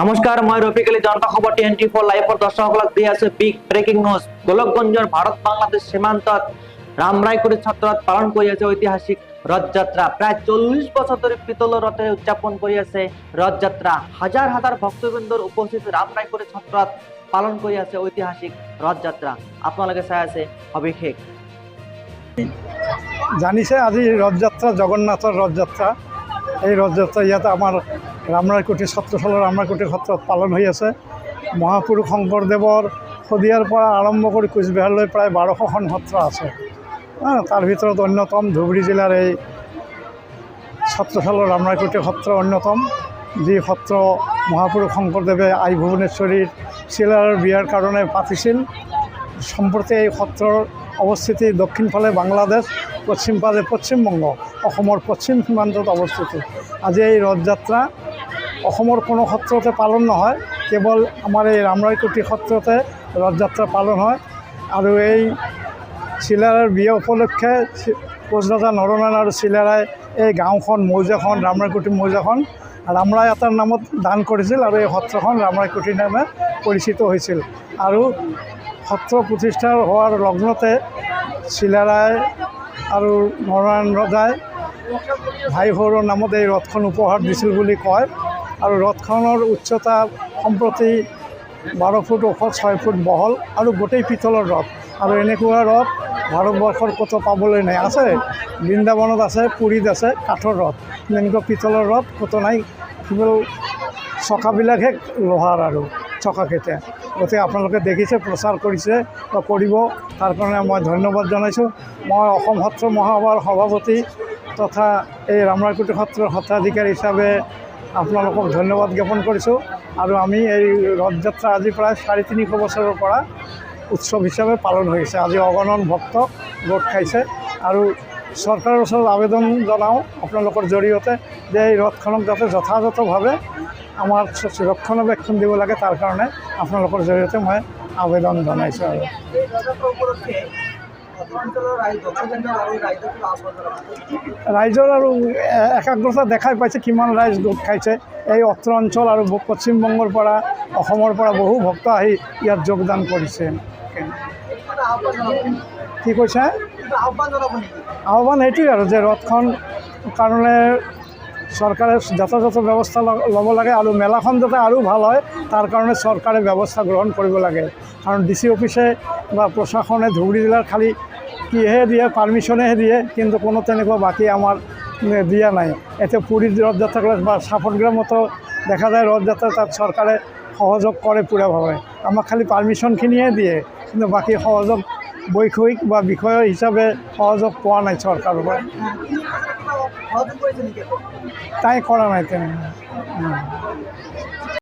নমস্কাৰ, মই ৰফিক আলী। জনতা খবৰ TN24 লাইভৰ দৰ্শকসকলক দি আছে বিগ ব্ৰেকিং নিউজ। গোলকগঞ্জৰ ভাৰত বাংলাদেশ সীমান্তত ৰামৰায়কুটি চত্বৰত পালন কৰি আছে ঐতিহাসিক ৰথযাত্ৰা। প্ৰায় 40 বছৰ ধৰি পিতলৰ ৰথেৰে উদযাপন কৰি আছে ৰথযাত্ৰা। হাজাৰ হাজাৰ ভক্তবৃন্দৰ উপস্থিত ৰামৰায়কুটি চত্বৰত পালন কৰি আছে ঐতিহাসিক ৰথযাত্ৰা। আপোনালোকে চাই আছে সবিশেষ। জানিছে আজি ৰথযাত্ৰা, জগন্নাথৰ ৰথযাত্ৰা। এই ৰথযাত্ৰা ইয়াতে আমাৰ ৰামৰায়কুটি সত্ৰশালৰ ৰামৰায়কুটি সত্ৰত পালন হৈ আছে। মহাপুৰুষ শংকৰদেৱৰ শদিয়াৰ পৰা আৰম্ভ কৰি কোচবিহাৰলৈ প্ৰায় 1200খন সত্ৰ আছে। তাৰ ভিতৰত অন্যতম ধুবুৰী জিলাৰ এই সত্ৰশালৰ ৰামৰায়কুটি সত্ৰ অন্যতম, যি সত্ৰ মহাপুৰুষ শংকৰদেৱে আই ভুৱনেশ্বৰীৰ চিলাৰৰ বিয়াৰ কাৰণে পাতিছিল। সম্প্ৰতি এই সত্ৰৰ অৱস্থিতি দক্ষিণ ফালে বাংলাদেশ, পশ্চিম ফালে পশ্চিমবংগ, অসমৰ পশ্চিম সীমান্তত অৱস্থিত। আজি এই ৰথযাত্ৰা অসমৰ কোনো সত্ৰতে পালন নহয়, কেৱল আমাৰ এই ৰামৰায়কুটি সত্ৰতে ৰথযাত্ৰা পালন হয়। আৰু এই চিলাৰায়ৰ বিয়া উপলক্ষে কোচৰজা নৰনাৰায়ণ আৰু চিলাৰাই এই গাঁওখন, মৌজাখন, ৰামৰায়কুটি মৌজাখন ৰামৰায় আতাৰ নামত দান কৰিছিল আৰু এই সত্ৰখন ৰামৰায়কুটিৰ নামে পৰিচিত হৈছিল। আৰু সত্ৰ প্ৰতিষ্ঠা হোৱাৰ লগ্নতে চিলাৰায় আৰু নৰনাৰায়ণ ৰজাই ভাই সৌৰৰ নামত এই ৰথখন উপহাৰ দিছিল বুলি কয়। আৰু ৰথখনৰ উচ্চতা সম্প্ৰতি 12 ফুট ওখ, 6 ফুট বহল আৰু গোটেই পিতলৰ ৰথ। আৰু এনেকুৱা ৰথ ভাৰতবৰ্ষৰ ক'তো পাবলৈ নাই। আছে বৃন্দাবনত আছে, পুৰীত আছে কাঠৰ ৰথ, এনেকুৱা পিতলৰ ৰথ ক'তো নাই। কেৱল চকাবিলাকহে লোহাৰ আৰু চকাকেইটা। গতিকে আপোনালোকে দেখিছে, প্ৰচাৰ কৰিছে বা কৰিব, তাৰ কাৰণে মই ধন্যবাদ জনাইছোঁ। মই অসম সত্ৰ মহাসভাৰ সভাপতি তথা এই ৰামৰায়কুটি সত্ৰৰ সত্ৰাধিকাৰী হিচাপে আপোনালোকক ধন্যবাদ জ্ঞাপন কৰিছোঁ। আৰু আমি এই ৰথযাত্ৰা আজি প্ৰায় 350 বছৰৰ পৰা উৎসৱ হিচাপে পালন হৈছে। আজি অগণন ভক্ত গোট খাইছে। আৰু চৰকাৰৰ ওচৰত আবেদন জনাওঁ আপোনালোকৰ জৰিয়তে যে এই ৰথখনক যাতে যথাযথভাৱে আমাৰ ৰক্ষণাবেক্ষণ দিব লাগে, তাৰ কাৰণে আপোনালোকৰ জৰিয়তে মই আবেদন জনাইছোঁ। আৰু ৰাইজৰ আৰু একাগ্ৰতা দেখাই পাইছে, কিমান ৰাইজ গোট খাইছে। এই অত্ৰ অঞ্চল আৰু পশ্চিমবংগৰ পৰা, অসমৰ পৰা বহু ভক্ত আহি ইয়াত যোগদান কৰিছে। কি কৈছে? আহ্বান এইটোৱেই আৰু যে ৰথখন কাৰণে চৰকাৰে যথাযথ ব্যৱস্থা ল'ব লাগে আৰু মেলাখন যাতে আৰু ভাল হয় তাৰ কাৰণে চৰকাৰে ব্যৱস্থা গ্ৰহণ কৰিব লাগে। কাৰণ DC অফিচে বা প্ৰশাসনে ধুবুৰী জিলাৰ খালি কিহে দিয়ে, পাৰ্মিশ্যনেহে দিয়ে, কিন্তু কোনো তেনেকুৱা বাকী আমাৰ দিয়া নাই। এতিয়া পুৰীত ৰথযাত্ৰা বা সাফগ্ৰামতো দেখা যায় ৰথযাত্ৰা, তাত চৰকাৰে সহযোগ কৰে পূৰাভাৱে। আমাক খালি পাৰ্মিশ্যনখিনিহে দিয়ে, কিন্তু বাকী সহযোগ বৈষয়িক বা বিষয় হিচাপে সহযোগ পোৱা নাই চৰকাৰৰ পৰা। তাই কৰা নাই তেনেকৈ।